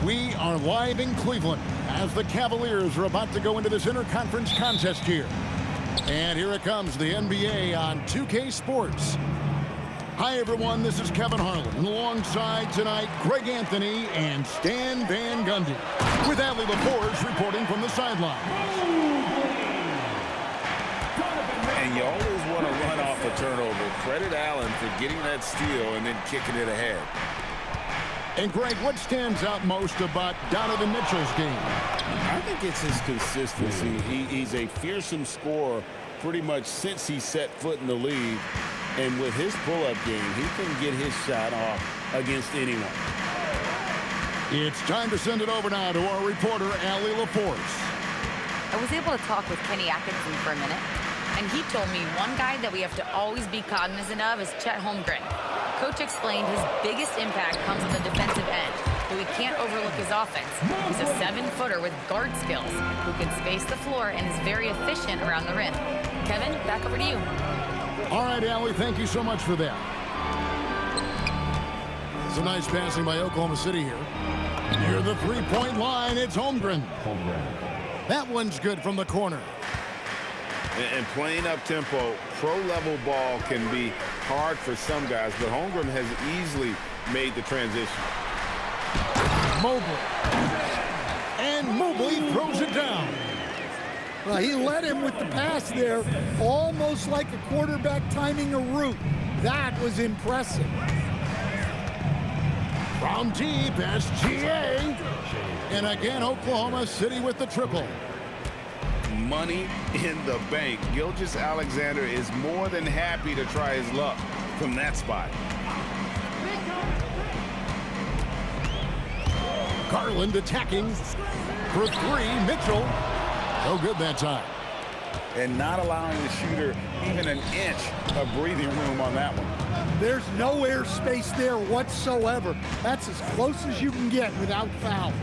We are live in Cleveland as the Cavaliers are about to go into this interconference contest here. And here it comes, the NBA on 2K Sports. Hi, everyone. This is Kevin Harlan. And alongside tonight, Greg Anthony and Stan Van Gundy. With Allie LaForge reporting from the sideline. And you always want to run off a turnover. Credit Allen for getting that steal and then kicking it ahead. And Greg, what stands out most about Donovan Mitchell's game? I think it's his consistency. He's a fearsome scorer pretty much since he set foot in the league. And with his pull-up game, he can get his shot off against anyone. It's time to send it over now to our reporter, Allie LaForce. I was able to talk with Kenny Atkinson for a minute, and he told me one guy that we have to always be cognizant of is Chet Holmgren. Coach explained his biggest impact comes on the defensive end, but we can't overlook his offense. He's a 7-footer with guard skills who can space the floor and is very efficient around the rim. Kevin, back over to you. All right, Allie, thank you so much for that. Some nice passing by Oklahoma City here. Near the three-point line, it's Holmgren. That one's good from the corner. And playing up-tempo, pro-level ball can be hard for some guys, but Holmgren has easily made the transition. Mobley. And Mobley throws it down. Well, he led him with the pass there, almost like a quarterback timing a route. That was impressive. From deep, SGA. And again, Oklahoma City with the triple. Money in the bank. Gilgeous-Alexander is more than happy to try his luck from that spot. Garland attacking for three. Mitchell. No good that time. And not allowing the shooter even an inch of breathing room on that one. There's no airspace there whatsoever. That's as close as you can get without foul.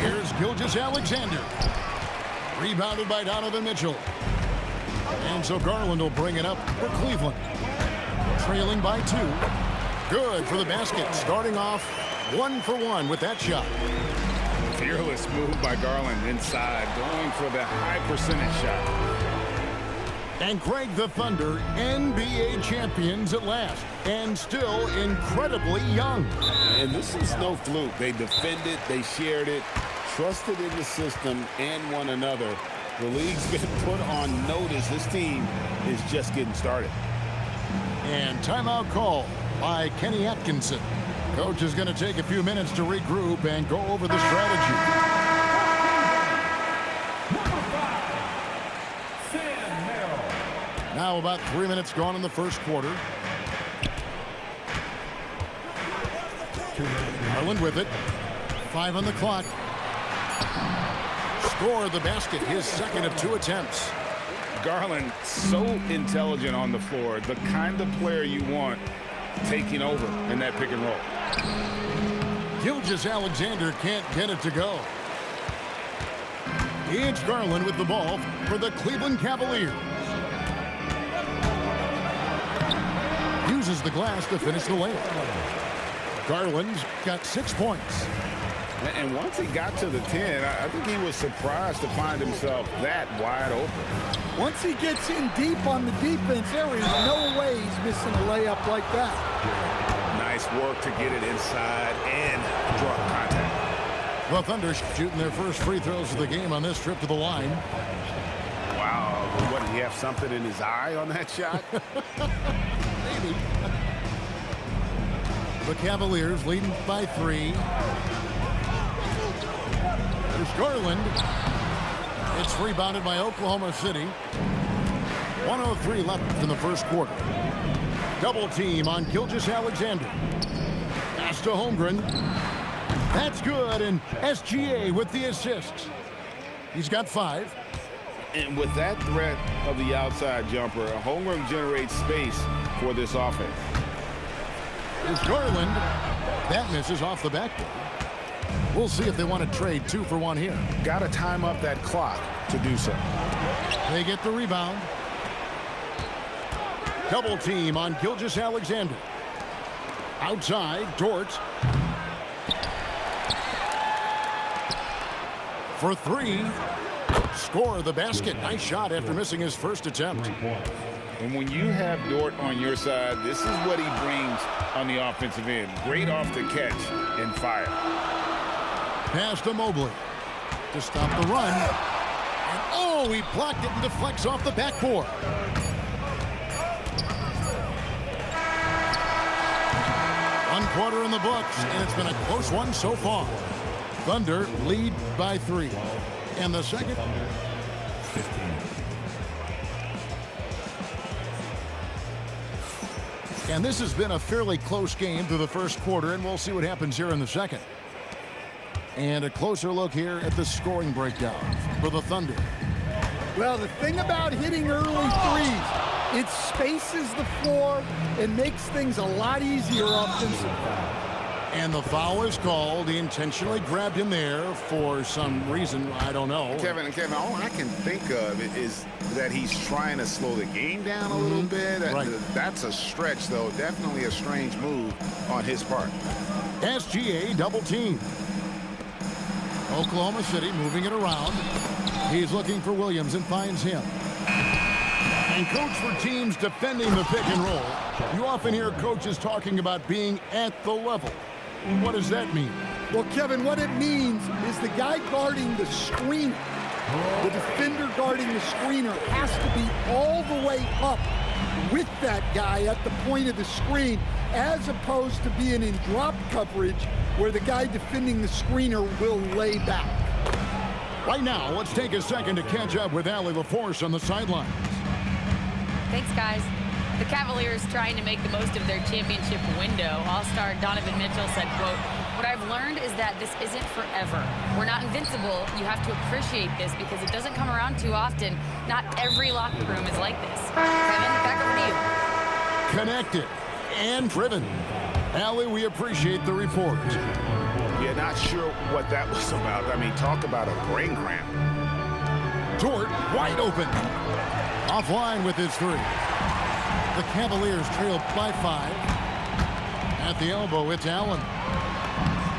Here's Gilgeous-Alexander. Rebounded by Donovan Mitchell. And so Garland will bring it up for Cleveland. Trailing by 2. Good for the basket. Starting off 1 for 1 with that shot. Fearless move by Garland inside, going for the high percentage shot. And Greg, the Thunder, NBA champions at last, and still incredibly young. And this is no fluke. They defended, they shared it, trusted in the system and one another. The league's been put on notice. This team is just getting started. And timeout call by Kenny Atkinson. Coach is going to take a few minutes to regroup and go over the strategy. Now about 3 minutes gone in the first quarter. Garland with it. 5 on the clock. Scored the basket, his second of 2 attempts. Garland, so intelligent on the floor, the kind of player you want taking over in that pick and roll. Gilgeous-Alexander can't get it to go. It's Garland with the ball for the Cleveland Cavaliers. Uses the glass to finish the layup. Garland's got 6 points. And once he got to the 10, I think he was surprised to find himself that wide open. Once he gets in deep on the defense, there is no way he's missing a layup like that. Nice work to get it inside and draw contact. The Thunder shooting their first free throws of the game on this trip to the line. Wow, what, did he have something in his eye on that shot? Maybe. The Cavaliers leading by 3. There's Garland. It's rebounded by Oklahoma City. 1:03 left in the first quarter. Double team on Gilgeous-Alexander. Pass to Holmgren. That's good, and SGA with the assist. He's got 5. And with that threat of the outside jumper, Holmgren generates space for this offense. There's Garland. That misses off the backboard. We'll see if they want to trade 2 for 1 here. Got to time up that clock to do so. They get the rebound. Double team on Gilgeous-Alexander. Outside, Dort. for three. Score the basket. Nice shot after missing his first attempt. And when you have Dort on your side, this is what he brings on the offensive end. Great off the catch and fire. Pass to Mobley to stop the run. And oh, he blocked it and deflects off the backboard. One quarter in the books, and it's been a close one so far. Thunder lead by 3. And the second. And this has been a fairly close game through the first quarter, and we'll see what happens here in the second. And a closer look here at the scoring breakdown for the Thunder. Well, the thing about hitting early threes, it spaces the floor and makes things a lot easier offensively. And the foul is called. He intentionally grabbed him there for some reason. I don't know. Kevin, all I can think of is that he's trying to slow the game down a little bit. Right. That's a stretch, though. Definitely a strange move on his part. SGA double team. Oklahoma City moving it around. He's looking for Williams and finds him. And coach for teams defending the pick and roll. You often hear coaches talking about being at the level. What does that mean? Well, Kevin, what it means is the guy guarding the screener, the defender guarding the screener, has to be all the way up with that guy at the point of the screen, as opposed to being in drop coverage where the guy defending the screener will lay back. Right now, let's take a second to catch up with Allie LaForce on the sidelines. Thanks, guys. The Cavaliers trying to make the most of their championship window. All-star Donovan Mitchell said, quote, "What I've learned is that this isn't forever. We're not invincible. You have to appreciate this because it doesn't come around too often. Not every locker room is like this." Kevin, back over to you. Connected and driven. Allie, we appreciate the report. Yeah, not sure what that was about. I mean, talk about a brain cramp. Dort wide open. Offline with his 3. The Cavaliers trail by 5. At the elbow, it's Allen.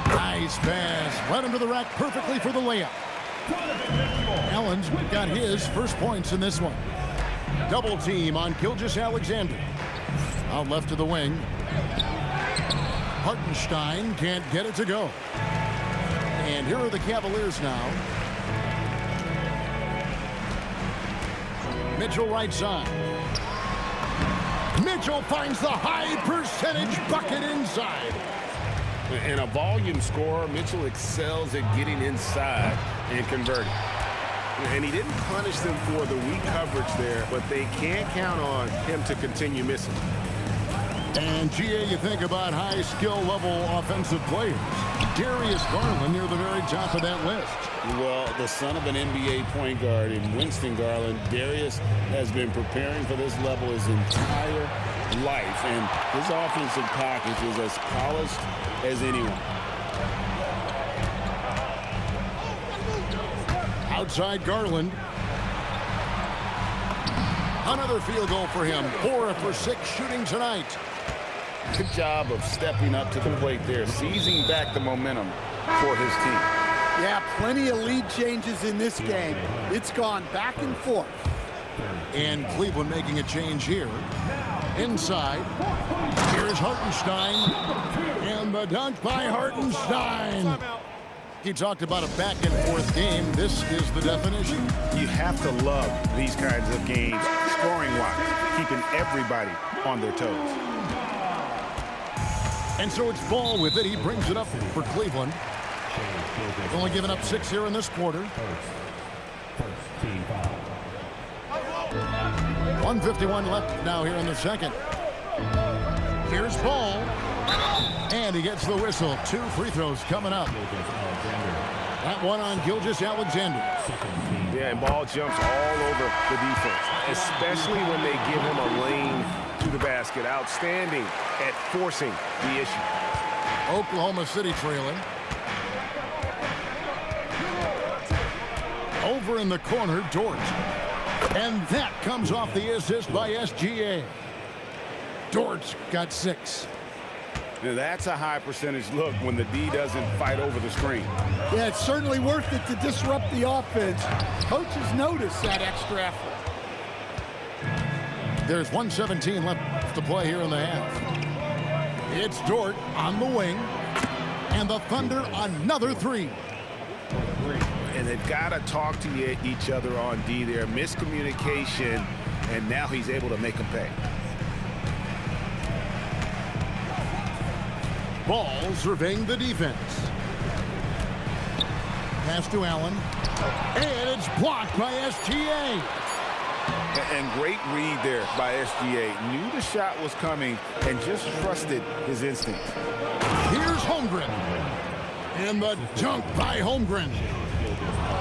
Nice pass. Right under the rack perfectly for the layup. Allen's got his first points in this one. Double team on Gilgeous-Alexander. Out left to the wing. Hartenstein can't get it to go. And here are the Cavaliers now. Mitchell right side. Mitchell finds the high percentage bucket inside. And a volume scorer, Mitchell excels at getting inside and converting. And he didn't punish them for the weak coverage there, but they can't count on him to continue missing. And, GA, you think about high skill level offensive players. Darius Garland near the very top of that list. Well, the son of an NBA point guard in Winston Garland, Darius has been preparing for this level his entire life, and his offensive package is as polished as anyone. Outside Garland. Another field goal for him. 4 for 6 shooting tonight. Good job of stepping up to the plate there, seizing back the momentum for his team. Yeah, plenty of lead changes in this game. It's gone back and forth. And Cleveland making a change here. Inside. Here's Hartenstein. And the dunk by Hartenstein. He talked about a back and forth game. This is the definition. You have to love these kinds of games, scoring-wise, keeping everybody on their toes. And so it's Ball with it. He brings it up for Cleveland. Only given up 6 here in this quarter. 1:51 left now here in the second. Here's Ball. And he gets the whistle. 2 free throws coming up. That one on Gilgeous-Alexander. Yeah, and Ball jumps all over the defense, especially when they give him a lane to the basket. Outstanding at forcing the issue. Oklahoma City trailing. Over in the corner, Dort. And that comes off the assist by SGA. Dort's got 6. Now that's a high percentage look when the D doesn't fight over the screen. Yeah, it's certainly worth it to disrupt the offense. Coaches notice that extra effort. There's 1:17 left to play here in the half. It's Dort on the wing. And the Thunder another three. And they've got to talk to each other on D there. Miscommunication, and now he's able to make them pay. Ball surveying the defense. Pass to Allen. And it's blocked by SGA. And great read there by SGA. Knew the shot was coming and just trusted his instinct. Here's Holmgren. And the dunk by Holmgren.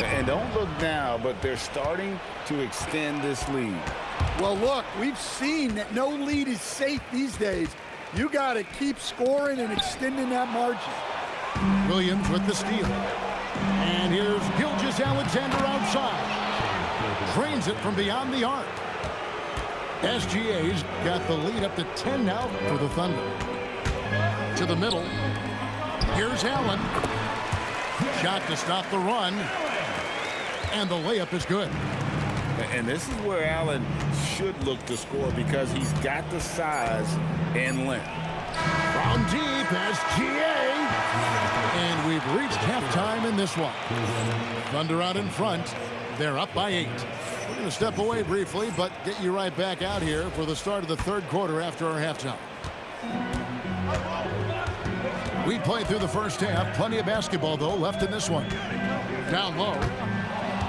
And don't look now, but they're starting to extend this lead. Well, look, we've seen that no lead is safe these days. You got to keep scoring and extending that margin. Williams with the steal. And here's Gilgeous-Alexander outside. Drains it from beyond the arc. SGA's got the lead up to 10 now for the Thunder. To the middle. Here's Allen. Shot to stop the run. And the layup is good. And this is where Allen should look to score because he's got the size and length. From deep, SGA. And we've reached halftime in this one. Thunder out in front. They're up by 8. We're going to step away briefly, but get you right back out here for the start of the third quarter after our halftime. We played through the first half. Plenty of basketball, though, left in this one. Down low.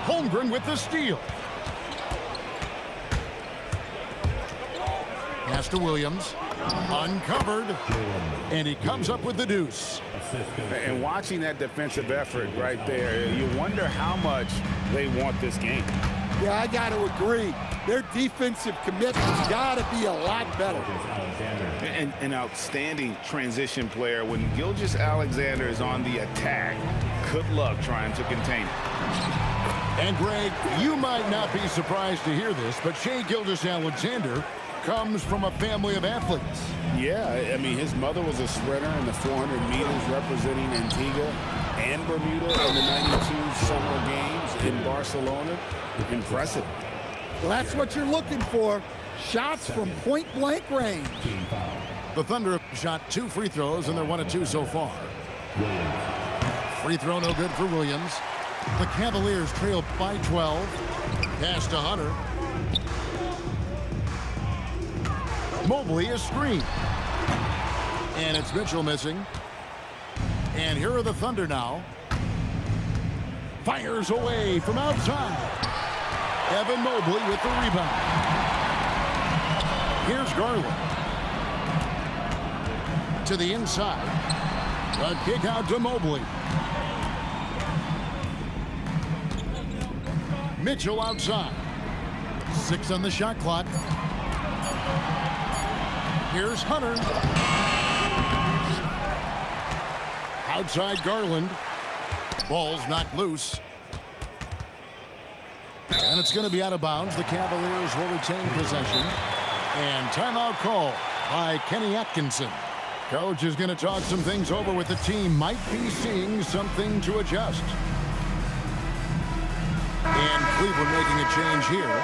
Holmgren with the steal. Pass to Williams. Uncovered. And he comes up with the deuce. And watching that defensive effort right there, you wonder how much they want this game. Yeah, I got to agree. Their defensive commitment's got to be a lot better. And an outstanding transition player. When Gilgeous-Alexander is on the attack, good luck trying to contain it. And Greg, you might not be surprised to hear this, but Shai Gilgeous-Alexander comes from a family of athletes. Yeah, I mean, his mother was a sprinter in the 400 meters representing Antigua and Bermuda in the 92 Summer Games in Barcelona. Impressive. Well, that's what you're looking for. Shots from point-blank range. The Thunder have shot 2 free throws, and they're 1 of 2 so far. Free throw no good for Williams. The Cavaliers trail by 12. Pass to Hunter. Mobley is screened. And it's Mitchell missing. And here are the Thunder now. Fires away from outside. Evan Mobley with the rebound. Here's Garland. To the inside. A kick out to Mobley. Mitchell outside. 6 on the shot clock. Here's Hunter. Outside Garland. Ball's knocked loose. And it's going to be out of bounds. The Cavaliers will retain possession. And timeout call by Kenny Atkinson. Coach is going to talk some things over with the team. Might be seeing something to adjust. And Cleveland making a change here.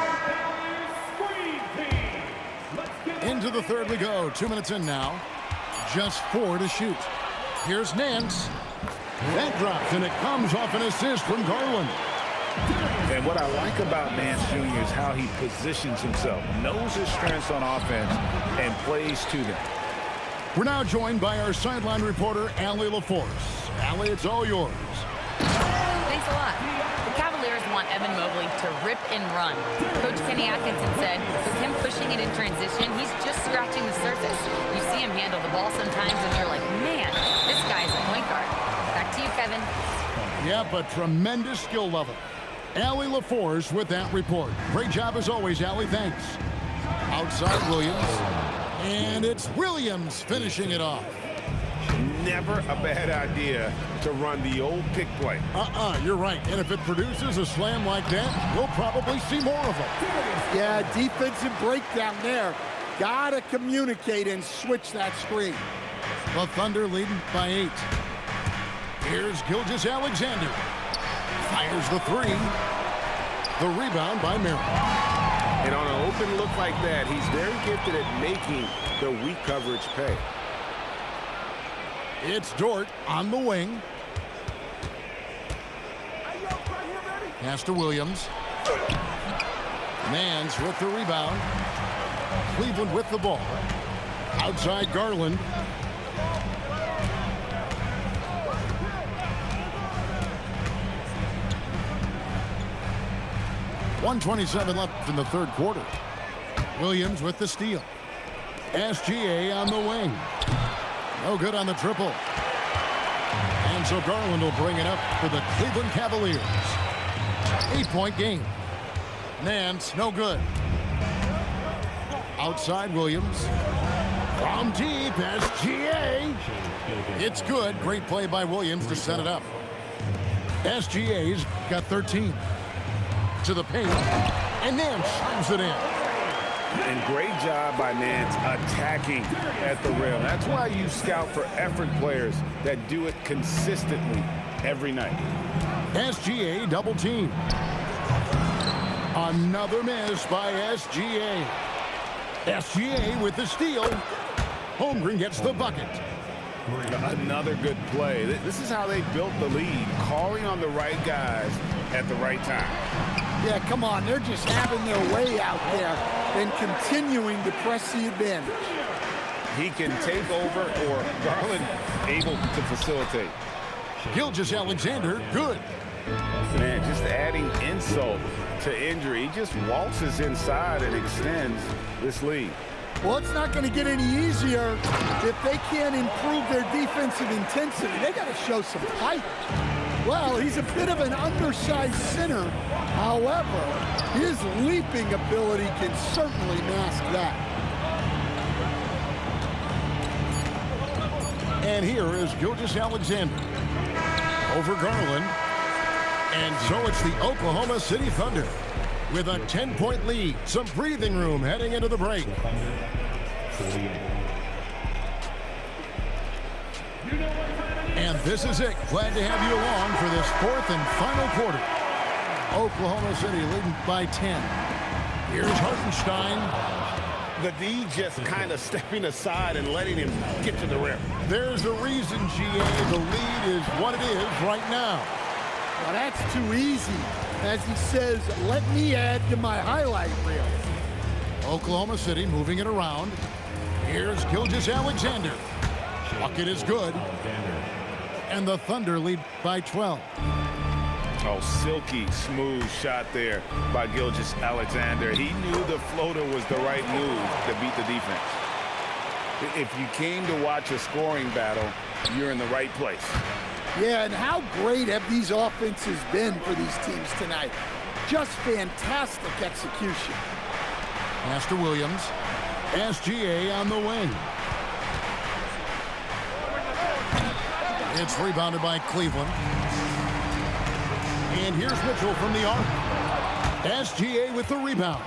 Into the third we go. 2 minutes in now. Just 4 to shoot. Here's Nance. That drops, and it comes off an assist from Garland. And what I like about Nance Jr. is how he positions himself, knows his strengths on offense, and plays to them. We're now joined by our sideline reporter, Allie LaForce. Allie, it's all yours. Thanks a lot. The Cavaliers want Evan Mobley to rip and run. Coach Kenny Atkinson said with him pushing it in transition, he's just scratching the surface. You see him handle the ball sometimes, and you're like, man, this guy's a point guard. Back to you, Kevin. Yeah, but tremendous skill level. Allie LaForce with that report. Great job as always, Allie. Thanks. Outside Williams. And it's Williams finishing it off. Never a bad idea to run the old pick play. You're right. And if it produces a slam like that, we'll probably see more of them. Yeah, defensive breakdown there. Gotta communicate and switch that screen. The Thunder leading by 8. Here's Gilgeous-Alexander. Fires the 3. The rebound by Merritt. And on an open look like that, he's very gifted at making the weak coverage pay. It's Dort on the wing. Pass to Williams. Nance with the rebound. Cleveland with the ball. Outside Garland. .127 left in the third quarter. Williams with the steal. SGA on the wing. No good on the triple. And so Garland will bring it up for the Cleveland Cavaliers. 8-point game. Nance, no good. Outside Williams. From deep, SGA. It's good. Great play by Williams to set it up. SGA's got 13. To the paint. And Nance slams it in. And great job by Nance attacking at the rim. That's why you scout for effort players that do it consistently every night. SGA double team. Another miss by SGA. SGA with the steal. Holmgren gets the bucket. Another good play. This is how they built the lead, calling on the right guys at the right time. Yeah, come on. They're just having their way out there and continuing to press the advantage. He can take over, or Garland able to facilitate. Gilgeous-Alexander, good. Man, just adding insult to injury. He just waltzes inside and extends this lead. Well, it's not going to get any easier if they can't improve their defensive intensity. They got to show some fight. Well, he's a bit of an undersized center. However, his leaping ability can certainly mask that. And here is Gilgeous-Alexander over Garland. And so it's the Oklahoma City Thunder with a 10-point lead. Some breathing room heading into the break. And this is it. Glad to have you along for this fourth and final quarter. Oklahoma City leading by 10. Here's Hartenstein. The D just kind of stepping aside and letting him get to the rim. There's a reason, GA. The lead is what it is right now. Well, that's too easy. As he says, let me add to my highlight reel. Oklahoma City moving it around. Here's Gilgeous-Alexander. Bucket is good. And the Thunder lead by 12. Oh, silky smooth shot there by Gilgeous-Alexander. He knew the floater was the right move to beat the defense. If you came to watch a scoring battle, you're in the right place. Yeah, and how great have these offenses been for these teams tonight? Just fantastic execution. Pass to Williams. SGA on the wing. It's rebounded by Cleveland. And here's Mitchell from the arc. SGA with the rebound.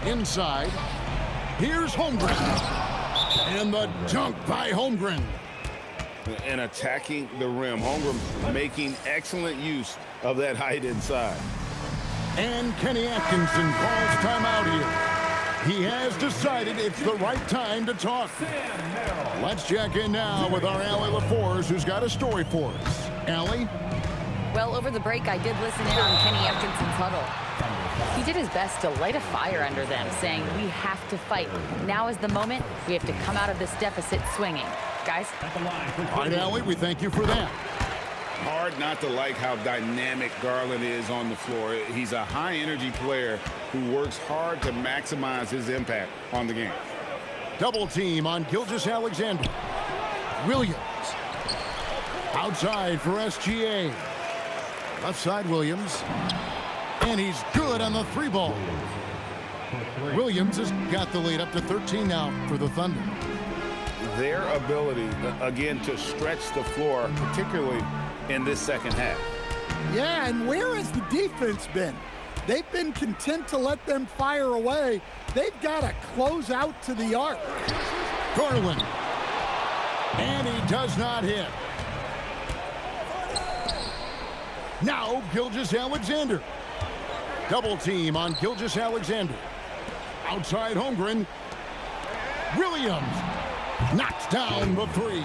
Inside. Here's Holmgren. And the dunk by Holmgren. And attacking the rim. Holmgren making excellent use of that height inside. And Kenny Atkinson calls timeout here. He has decided it's the right time to talk. Let's check in now with our Allie LaForce, who's got a story for us. Allie? Well, over the break, I did listen in on Kenny Atkinson's huddle. He did his best to light a fire under them, saying, we have to fight. Now is the moment. We have to come out of this deficit swinging. Guys? All right, Allie, we thank you for that. Hard not to like how dynamic Garland is on the floor. He's a high-energy player who works hard to maximize his impact on the game. Double team on Gilgeous-Alexander. Williams. Outside for SGA. Left side Williams. And he's good on the three ball. Williams has got the lead up to 13 now for the Thunder. Their ability, again, to stretch the floor, particularly in this second half. Yeah, and where has the defense been? They've been content to let them fire away. They've got to close out to the arc. Garland. And he does not hit. Now Gilgeous-Alexander. Double team on Gilgeous-Alexander. Outside Holmgren. Williams knocks down the three.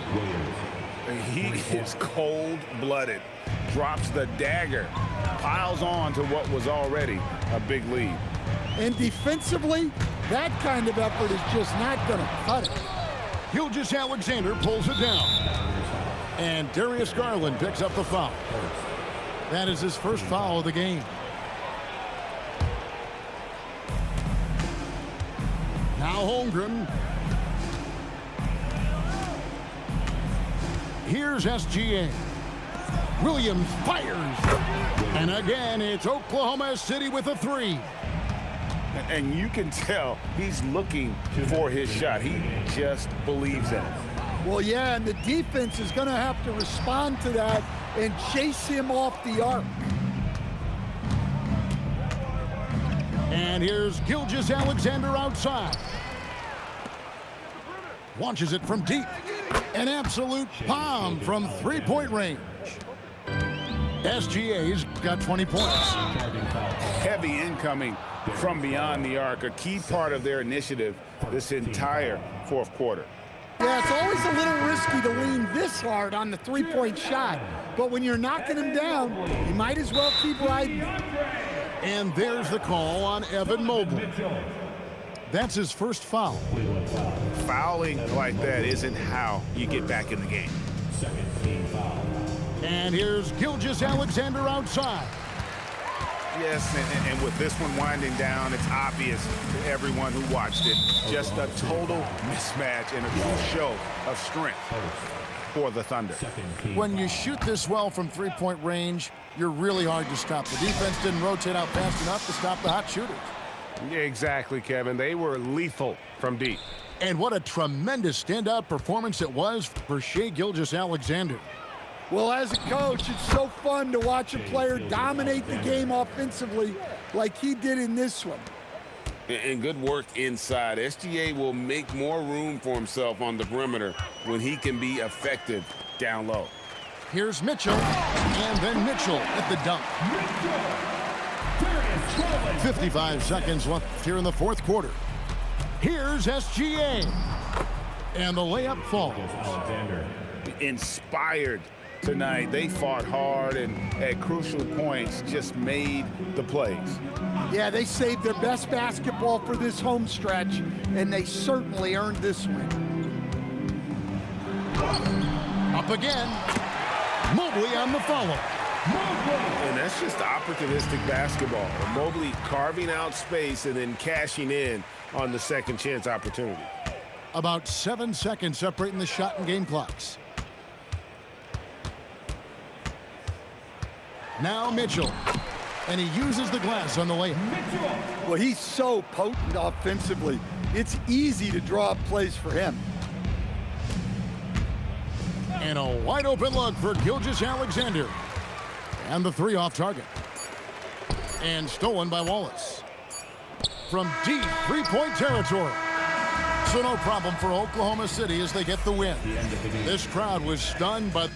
He is cold-blooded. Drops the dagger. Piles on to what was already a big lead. And defensively, that kind of effort is just not going to cut it. Gilgeous-Alexander pulls it down. And Darius Garland picks up the foul. That is his first foul of the game. Now Holmgren. Here's SGA. Williams fires. And again, it's Oklahoma City with a three. And you can tell he's looking for his shot. He just believes in it. Well, yeah, and the defense is going to have to respond to that and chase him off the arc. And here's Gilgeous-Alexander outside. Launches it from deep. An absolute bomb from three-point range. SGA's got 20 points. Heavy incoming from beyond the arc, a key part of their initiative this entire fourth quarter. Yeah, it's always a little risky to lean this hard on the three-point shot. But when you're knocking him down, you might as well keep riding. And there's the call on Evan Mobley. That's his first foul. Fouling like that isn't how you get back in the game. And here's Gilgeous-Alexander outside. Yes, and with this one winding down, it's obvious to everyone who watched it. Just a total mismatch and a true show of strength for the Thunder. When you shoot this well from three-point range, you're really hard to stop. The defense didn't rotate out fast enough to stop the hot shooters. Yeah, exactly, Kevin. They were lethal from deep. And what a tremendous standout performance it was for Shai Gilgeous-Alexander. Well, as a coach, it's so fun to watch a player dominate the game offensively like he did in this one. And good work inside. SGA will make more room for himself on the perimeter when he can be effective down low. Here's Mitchell, and then Mitchell at the dunk. 55 seconds left here in the fourth quarter. Here's SGA. And the layup falls. Inspired tonight. They fought hard and at crucial points just made the plays. Yeah, they saved their best basketball for this home stretch, and they certainly earned this win. Up again. Mobley on the follow. And that's just opportunistic basketball. Mobley carving out space and then cashing in on the second chance opportunity. About 7 seconds separating the shot and game clocks. Now Mitchell. And he uses the glass on the layup. Well, he's so potent offensively. It's easy to draw up plays for him. And a wide open look for Gilgeous-Alexander. And the three off target. And stolen by Wallace. From deep three-point territory. So no problem for Oklahoma City as they get the win. This crowd was stunned, but